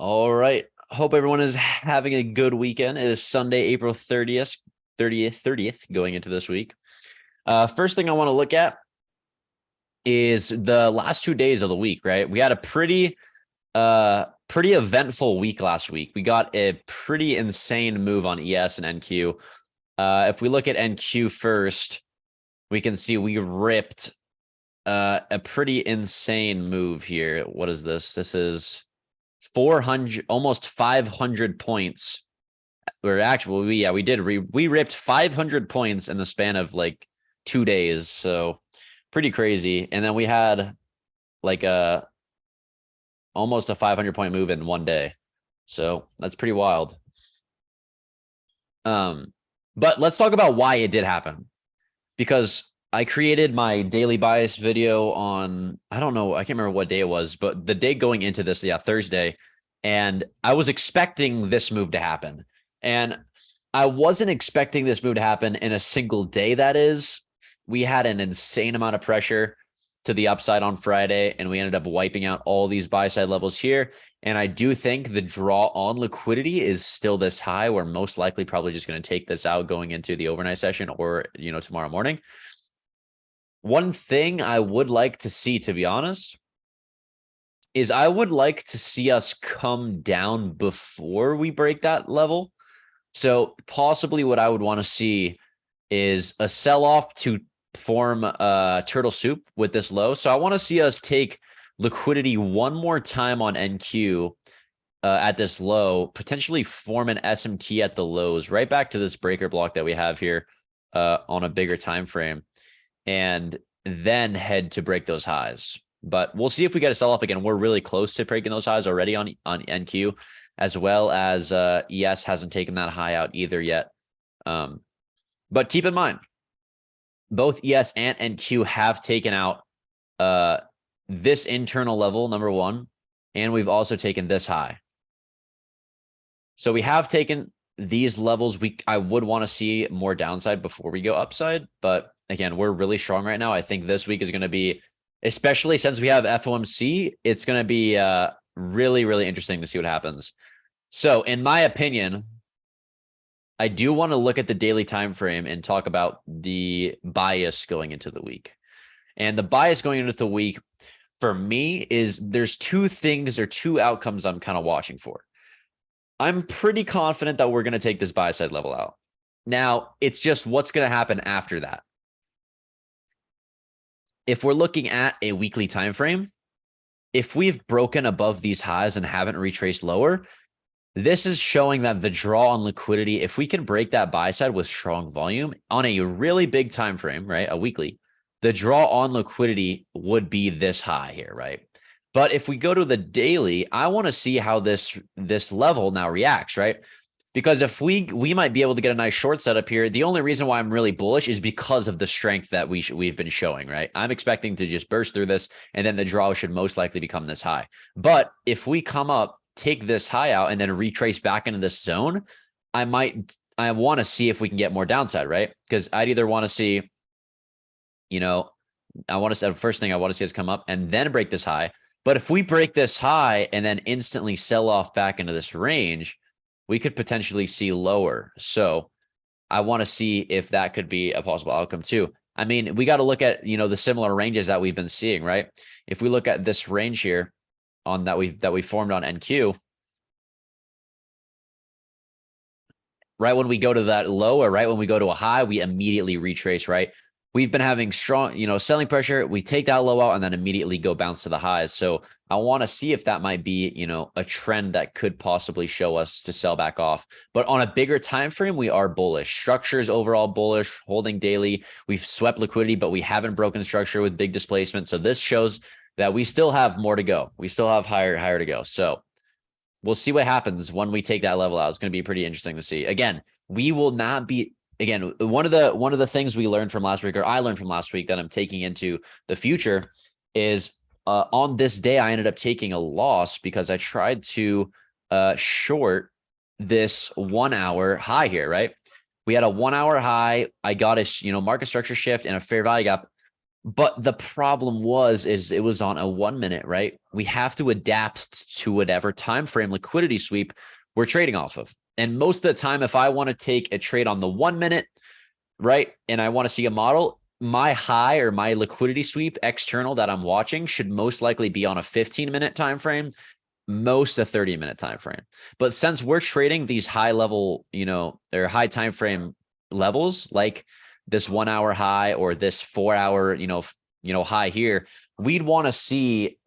All right. Hope everyone is having a good weekend. It is Sunday, April 30th, going into this week. First thing I want to look at is the last 2 days of the week, right? We had a pretty eventful week last week. We got a pretty insane move on ES and NQ. If we look at NQ first, we can see we ripped a pretty insane move here. What is this? This is 400, almost 500 points. We ripped 500 points in the span of like 2 days. So pretty crazy. And then we had like almost a 500 point move in one day. So that's pretty wild. But let's talk about why it did happen, because I created my daily bias video on, I don't know, I can't remember what day it was, but the day going into this, Thursday. And I was expecting this move to happen. And I wasn't expecting this move to happen in a single day. That is, we had an insane amount of pressure to the upside on Friday, and we ended up wiping out all these buy side levels here. And I do think the draw on liquidity is still this high. We're most likely probably just going to take this out going into the overnight session or, tomorrow morning. One thing I would like to see, to be honest, is I would like to see us come down before we break that level. So possibly what I would want to see is a sell-off to form turtle soup with this low. So I want to see us take liquidity one more time on NQ at this low, potentially form an SMT at the lows, right back to this breaker block that we have here on a bigger time frame, and then head to break those highs. But we'll see if we get a sell-off again. We're really close to breaking those highs already on NQ, as well as ES hasn't taken that high out either yet. But keep in mind, both ES and NQ have taken out this internal level, number one, and we've also taken this high. So we have taken these levels. I would want to see more downside before we go upside. But again, we're really strong right now. I think this week is going to be, especially since we have FOMC, it's going to be really, really interesting to see what happens. So in my opinion, I do want to look at the daily time frame and talk about the bias going into the week. And the bias going into the week for me is there's two things or two outcomes I'm kind of watching for. I'm pretty confident that we're going to take this buy side level out. Now, it's just what's going to happen after that. If we're looking at a weekly time frame, if we've broken above these highs and haven't retraced lower, this is showing that the draw on liquidity, if we can break that buy side with strong volume on a really big time frame, right, a weekly, the draw on liquidity would be this high here, right? But if we go to the daily, I want to see how this level now reacts, right? Because if we might be able to get a nice short setup here. The only reason why I'm really bullish is because of the strength that we've been showing, right? I'm expecting to just burst through this, and then the draw should most likely become this high. But if we come up, take this high out, and then retrace back into this zone, I want to see if we can get more downside, right? Because I'd either want to see, first thing I want to see is come up and then break this high. But if we break this high and then instantly sell off back into this range, we could potentially see lower. So I want to see if that could be a possible outcome too. I mean, we got to look at, the similar ranges that we've been seeing, right? If we look at this range here on that we formed on NQ, right when we go to that low or right when we go to a high, we immediately retrace, right? We've been having strong, selling pressure. We take that low out and then immediately go bounce to the highs. So I want to see if that might be, a trend that could possibly show us to sell back off. But on a bigger time frame, we are bullish. Structures overall bullish, holding daily. We've swept liquidity, but we haven't broken structure with big displacement. So this shows that we still have more to go. We still have higher to go. So we'll see what happens when we take that level out. It's going to be pretty interesting to see. Again, we will not be. Again, one of the things we learned from last week, or I learned from last week that I'm taking into the future is on this day, I ended up taking a loss because I tried to short this 1 hour high here, right? We had a 1 hour high. I got a, market structure shift and a fair value gap. But the problem is it was on a 1 minute, right? We have to adapt to whatever time frame liquidity sweep we're trading off of. And most of the time, if I want to take a trade on the 1 minute, right, and I want to see a model, my high or my liquidity sweep external that I'm watching should most likely be on a 15-minute time frame, most a 30-minute time frame. But since we're trading these high level, or high time frame levels, like this 1 hour high or this 4 hour, high here, we'd want to see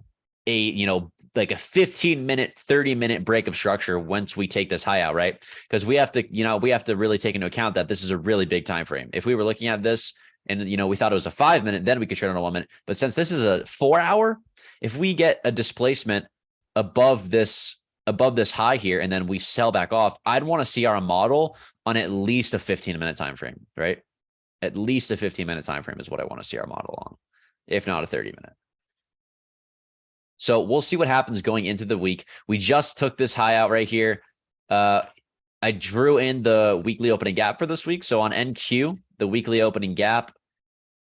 a, like a 15-minute, 30-minute break of structure once we take this high out, right? Because we have to really take into account that this is a really big time frame. If we were looking at this and we thought it was a 5 minute, then we could trade on a 1 minute. But since this is a 4 hour, if we get a displacement above this high here and then we sell back off, I'd want to see our model on at least a 15-minute time frame, right? At least a 15-minute time frame is what I want to see our model on, if not a 30-minute. So we'll see what happens going into the week. We just took this high out right here. I drew in the weekly opening gap for this week. So on NQ, the weekly opening gap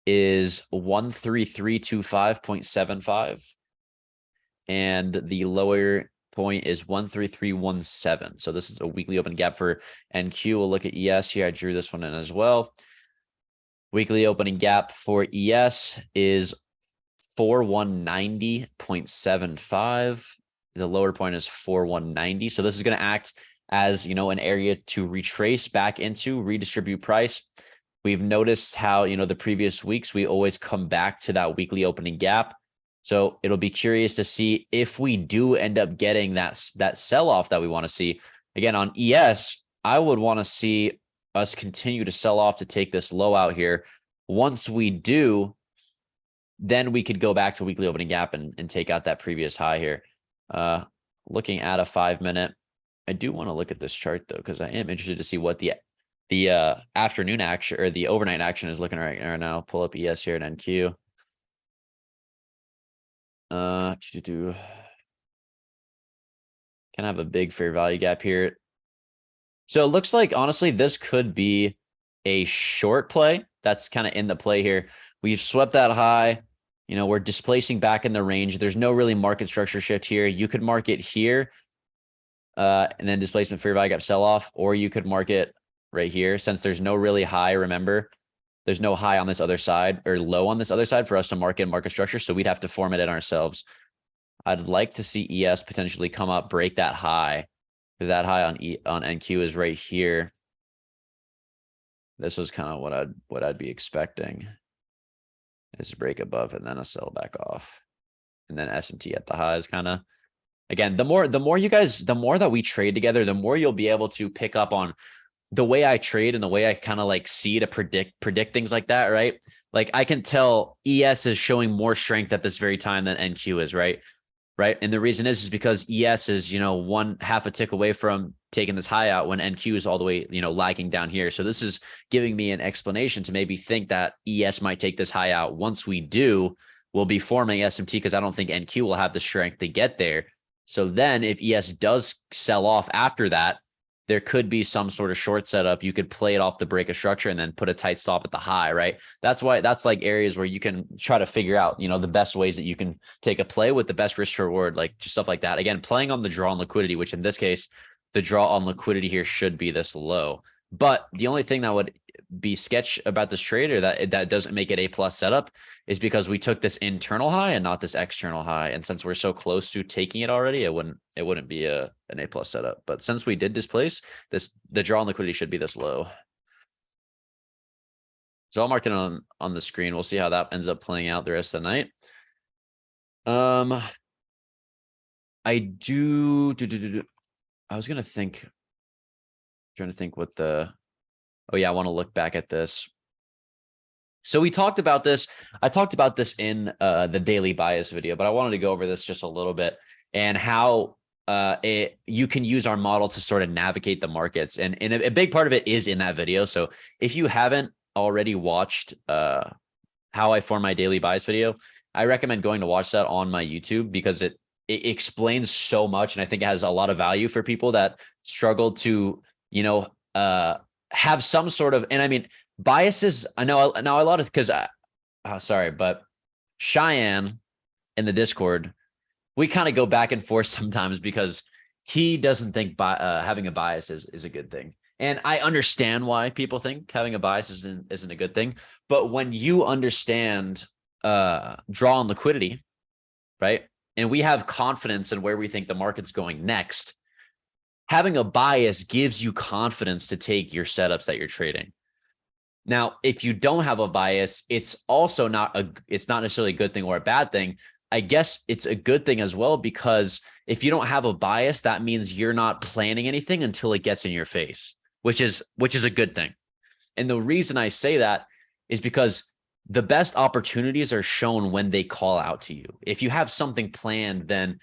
is 13325.75. And the lower point is 13317. So this is a weekly open gap for NQ. We'll look at ES here. I drew this one in as well. Weekly opening gap for ES is 4190.75. The lower point is 4190. So this is going to act as, an area to retrace back into, redistribute price. We've noticed how, the previous weeks, we always come back to that weekly opening gap. So it'll be curious to see if we do end up getting that sell-off that we want to see. Again, on ES, I would want to see us continue to sell off to take this low out here. Once we do, then we could go back to weekly opening gap and take out that previous high here. Looking at a 5 minute, I do want to look at this chart though, because I am interested to see what the afternoon action or the overnight action is looking right now. Pull up ES here and NQ. Can have a big fair value gap here. So it looks like, honestly, this could be a short play. That's kind of in the play here. We've swept that high. We're displacing back in the range. There's no really market structure shift here. You could mark it here and then displacement fair value gap sell off, or you could mark it right here. Since there's no really high, remember, there's no high on this other side or low on this other side for us to mark in market structure. So we'd have to form it in ourselves. I'd like to see ES potentially come up, break that high, because that high on NQ is right here. This was kind of what I'd be expecting, is a break above and then a sell back off, and then SMT at the highs. Kind of, again, the more that we trade together, the more you'll be able to pick up on the way I trade and the way I kind of like see to predict things like that, right? Like I can tell ES is showing more strength at this very time than NQ is, right? Right. And the reason is because ES is, one half a tick away from taking this high out when NQ is all the way, lagging down here. So this is giving me an explanation to maybe think that ES might take this high out. Once we do, we'll be forming SMT, because I don't think NQ will have the strength to get there. So then if ES does sell off after that, there could be some sort of short setup. You could play it off the break of structure and then put a tight stop at the high, right? That's like areas where you can try to figure out, the best ways that you can take a play with the best risk to reward, like just stuff like that. Again, playing on the draw on liquidity, which in this case, the draw on liquidity here should be this low. But the only thing that would be sketch about this trade, or that doesn't make it A+ setup, is because we took this internal high and not this external high. And since we're so close to taking it already, it wouldn't be an A+ setup. But since we did displace this, the draw on liquidity should be this low. So I'll mark it on the screen. We'll see how that ends up playing out the rest of the night. I was trying to think what oh yeah, I want to look back at this. So we talked about this. I talked about this in the daily bias video, but I wanted to go over this just a little bit, and how you can use our model to sort of navigate the markets. And a big part of it is in that video. So if you haven't already watched how I form my daily bias video, I recommend going to watch that on my YouTube, because it explains so much. And I think it has a lot of value for people that struggle to, have some sort of, and I mean, biases, I know now a lot of, because sorry, but Cheyenne in the Discord, we kind of go back and forth sometimes because he doesn't think having a bias is a good thing. And I understand why people think having a bias isn't a good thing. But when you understand draw on liquidity, right? And we have confidence in where we think the market's going next, having a bias gives you confidence to take your setups that you're trading. Now, if you don't have a bias, it's also it's not necessarily a good thing or a bad thing. I guess it's a good thing as well, because if you don't have a bias, that means you're not planning anything until it gets in your face, which is a good thing. And the reason I say that is because the best opportunities are shown when they call out to you. If you have something planned, then,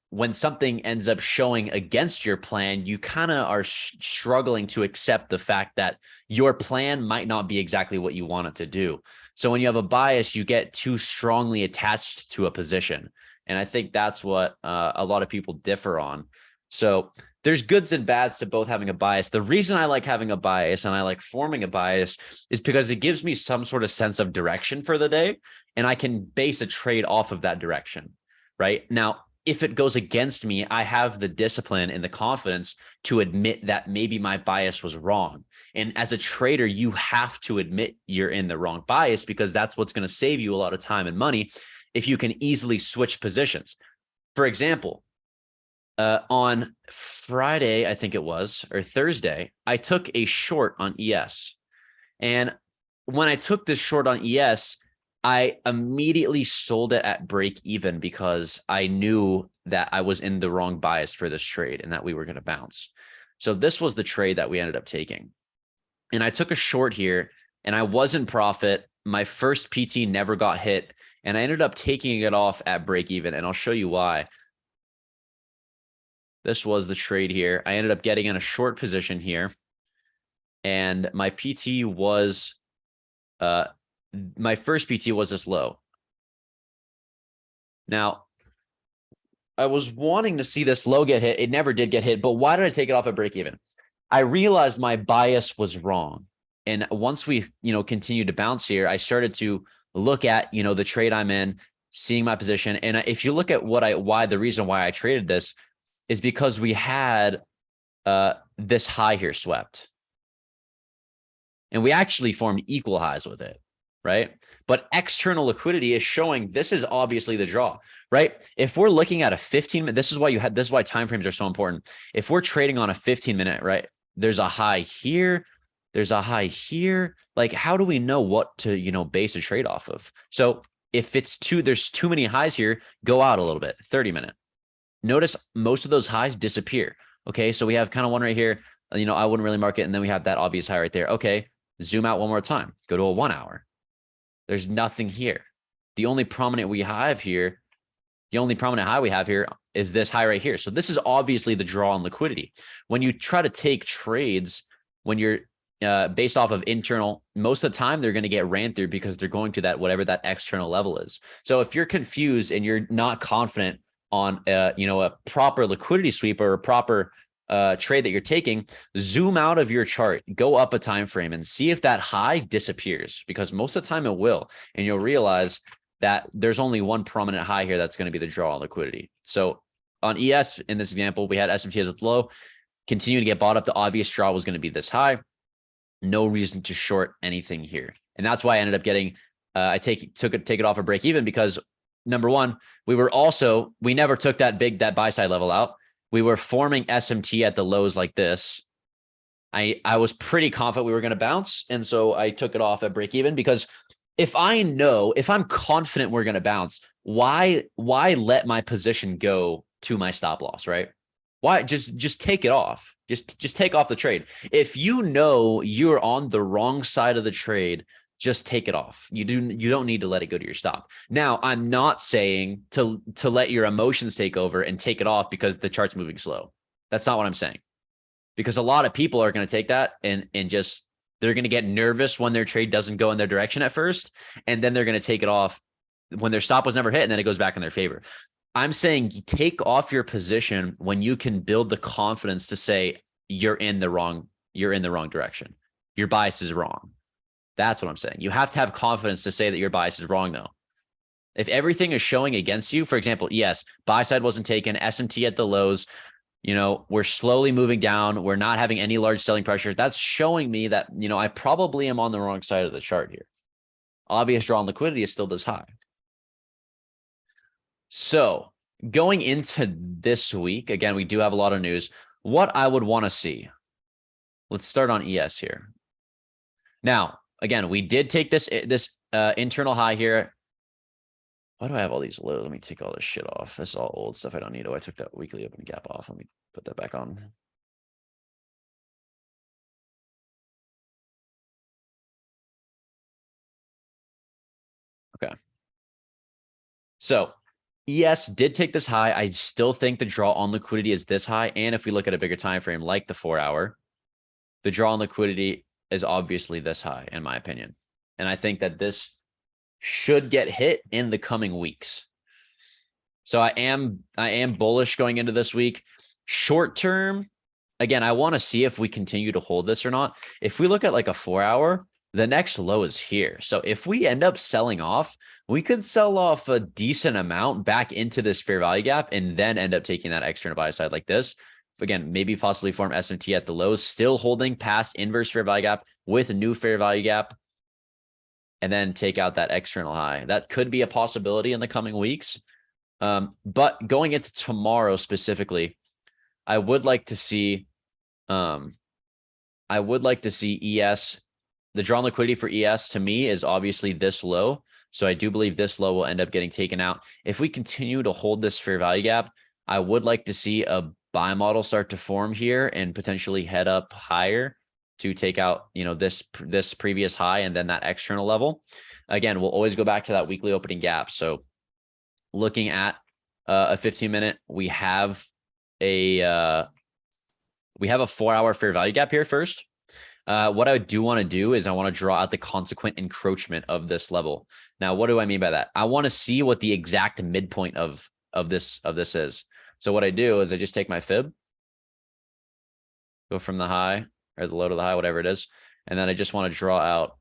when something ends up showing against your plan, you kind of are struggling to accept the fact that your plan might not be exactly what you want it to do. So when you have a bias, you get too strongly attached to a position. And I think that's what a lot of people differ on. So there's goods and bads to both having a bias. The reason I like having a bias and I like forming a bias is because it gives me some sort of sense of direction for the day, and I can base a trade off of that direction, right? Now, if it goes against me, I have the discipline and the confidence to admit that maybe my bias was wrong. And as a trader, you have to admit you're in the wrong bias, because that's what's going to save you a lot of time and money if you can easily switch positions. For example, on Friday, I think it was, or Thursday, I took a short on ES. And when I took this short on ES, I immediately sold it at break even because I knew that I was in the wrong bias for this trade and that we were going to bounce. So this was the trade that we ended up taking. And I took a short here and I was in profit. My first PT never got hit and I ended up taking it off at break even. And I'll show you why. This was the trade here. I ended up getting in a short position here. And my PT was, my first PT was this low. Now, I was wanting to see this low get hit. It never did get hit, but why did I take it off at break even? I realized my bias was wrong. And once we, continued to bounce here, I started to look at, the trade I'm in, seeing my position. And if you look at the reason why I traded this is because we had this high here swept. And we actually formed equal highs with it, right? But external liquidity is showing this is obviously the draw, right? If we're looking at a 15-minute, this is why timeframes are so important. If we're trading on a 15-minute, right? There's a high here, there's a high here. Like, how do we know what to, base a trade off of? So if there's too many highs here, go out a little bit, 30-minute. Notice most of those highs disappear. Okay, so we have kind of one right here. I wouldn't really mark it. And then we have that obvious high right there. Okay, zoom out one more time. Go to a 1 hour. There's nothing here. The only prominent high we have here is this high right here. So this is obviously the draw on liquidity. When you try to take trades, when you're based off of internal, most of the time they're going to get ran through because they're going to that whatever that external level is. So if you're confused and you're not confident on a proper liquidity sweep or a proper trade that you're taking, zoom out of your chart, go up a time frame and see if that high disappears, because most of the time it will, and you'll realize that there's only one prominent high here that's going to be the draw on liquidity. So on ES in this example, we had SMT as a low, continue to get bought up. The obvious draw was going to be this high. No reason to short anything here, and that's why I ended up getting take it off a break even, because number one, we never took that buy side level out. We were forming SMT at the lows like this. I was pretty confident we were going to bounce. And so I took it off at break even, because if I'm confident we're going to bounce, why let my position go to my stop loss, right? Why just take it off? Just take off the trade. If you're on the wrong side of the trade, just take it off. You don't need to let it go to your stop. Now, I'm not saying to let your emotions take over and take it off because the chart's moving slow. That's not what I'm saying. Because a lot of people are going to take that and just, they're going to get nervous when their trade doesn't go in their direction at first, and then they're going to take it off when their stop was never hit, and then it goes back in their favor. I'm saying take off your position when you can build the confidence to say you're in the wrong direction. Your bias is wrong. That's what I'm saying. You have to have confidence to say that your bias is wrong, though. If everything is showing against you, for example, ES, buy side wasn't taken, SMT at the lows, we're slowly moving down. We're not having any large selling pressure. That's showing me that, I probably am on the wrong side of the chart here. Obvious draw on liquidity is still this high. So going into this week, again, we do have a lot of news. What I would want to see. Let's start on ES here. Now, again, we did take this internal high here. Why do I have all these lows? Let me take all this shit off. This is all old stuff I don't need. Oh, I took that weekly open gap off. Let me put that back on. Okay. So ES did take this high. I still think the draw on liquidity is this high. And if we look at a bigger time frame, like the 4-hour, the draw on liquidity is obviously this high, in my opinion. And I think that this should get hit in the coming weeks. So I am bullish going into this week. Short term, again, I want to see if we continue to hold this or not. If we look at like a 4-hour, the next low is here. So if we end up selling off, we could sell off a decent amount back into this fair value gap and then end up taking that external buy side like this. Again, maybe possibly form SMT at the lows, still holding past inverse fair value gap with a new fair value gap, and then take out that external high. That could be a possibility in the coming weeks. But going into tomorrow specifically, I would like to see ES. The draw on liquidity for ES to me is obviously this low. So I do believe this low will end up getting taken out. If we continue to hold this fair value gap, I would like to see a buy model start to form here and potentially head up higher to take out, this previous high and then that external level. Again, we'll always go back to that weekly opening gap. So looking at a 15-minute, we have a 4-hour fair value gap here first. What I do want to do is I want to draw out the consequent encroachment of this level. Now, what do I mean by that? I want to see what the exact midpoint of this is. So what I do is I just take my fib, go from the high or the low to the high, whatever it is, and then I just want to draw out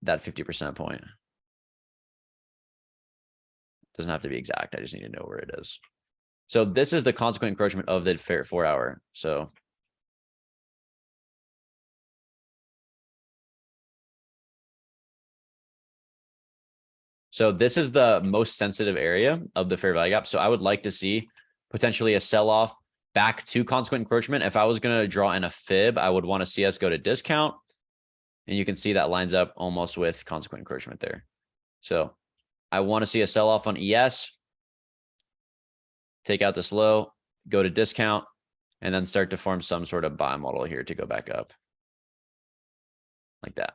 that 50% point. Doesn't have to be exact. I just need to know where it is. So this is the consequent encroachment of the 4-hour. So this is the most sensitive area of the fair value gap. So I would like to see potentially a sell-off back to consequent encroachment. If I was going to draw in a fib, I would want to see us go to discount. And you can see that lines up almost with consequent encroachment there. So I want to see a sell-off on ES, take out this low, go to discount, and then start to form some sort of buy model here to go back up. Like that.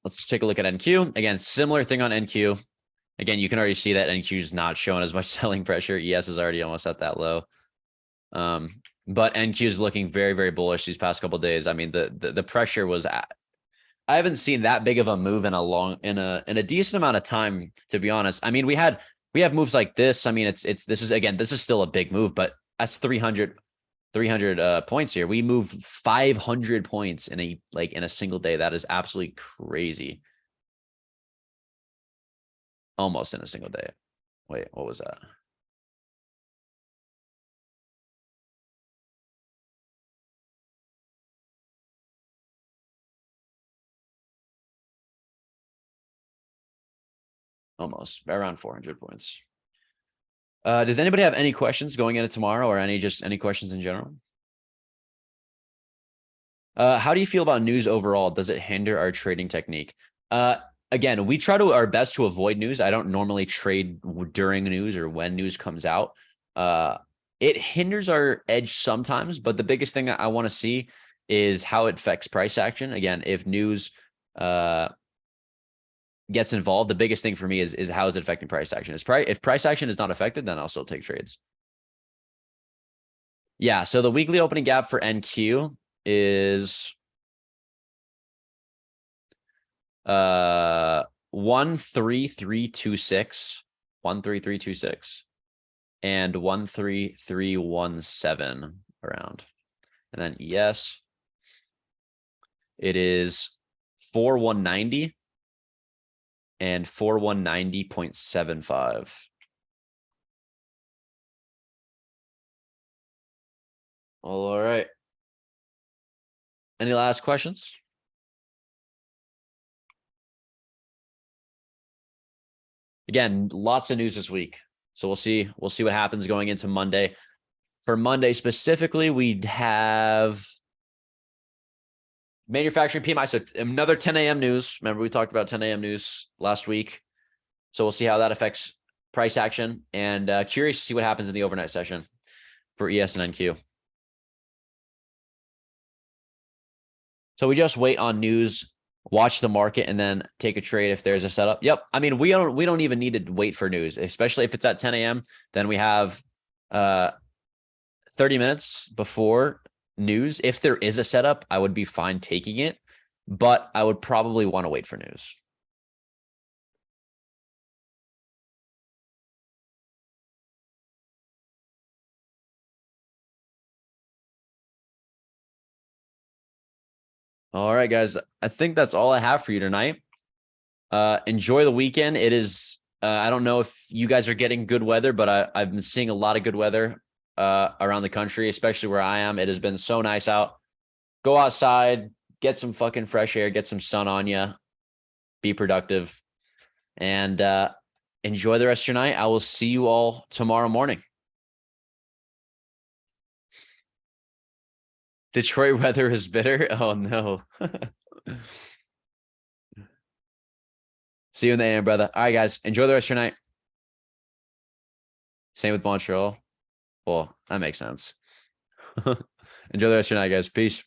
Let's take a look at NQ. Again, similar thing on NQ. Again, you can already see that NQ is not showing as much selling pressure. ES is already almost at that low. But NQ is looking very, very bullish these past couple of days. I mean, the pressure was I haven't seen that big of a move in a decent amount of time, to be honest. I mean, we have moves like this. I mean, this is still a big move, but that's 300 points here. We moved 500 points in a single day. That is absolutely crazy. Almost in a single day. Wait, what was that? Almost around 400 points. Does anybody have any questions going into tomorrow, or any questions in general? How do you feel about news overall? Does it hinder our trading technique? Again, we try our best to avoid news. I don't normally trade during news or when news comes out. It hinders our edge sometimes, but the biggest thing I want to see is how it affects price action. Again, if news gets involved, the biggest thing for me is how is it affecting price action? If price action is not affected, then I'll still take trades. Yeah, so the weekly opening gap for NQ is 13326, 13326, and 13317 around. And then ES It is 4190 and 4190.75. All right. Any last questions? Again, lots of news this week. So we'll see. We'll see what happens going into Monday. For Monday specifically, we'd have manufacturing PMI. So another 10 a.m. news. Remember, we talked about 10 a.m. news last week. So we'll see how that affects price action, and curious to see what happens in the overnight session for ES and NQ. So we just wait on news, watch the market, and then take a trade if there's a setup. Yep. I mean, we don't even need to wait for news, especially if it's at 10 a.m. Then we have 30 minutes before news. If there is a setup, I would be fine taking it, but I would probably want to wait for news. All right, guys. I think that's all I have for you tonight. Enjoy the weekend. It is, I don't know if you guys are getting good weather, but I've been seeing a lot of good weather around the country, especially where I am. It has been so nice out. Go outside, get some fucking fresh air, get some sun on you, be productive, and enjoy the rest of your night. I will see you all tomorrow morning. Detroit weather is bitter. Oh no. See you in the AM, brother. All right, guys. Enjoy the rest of your night. Same with Montreal. Well, that makes sense. Enjoy the rest of your night, guys. Peace.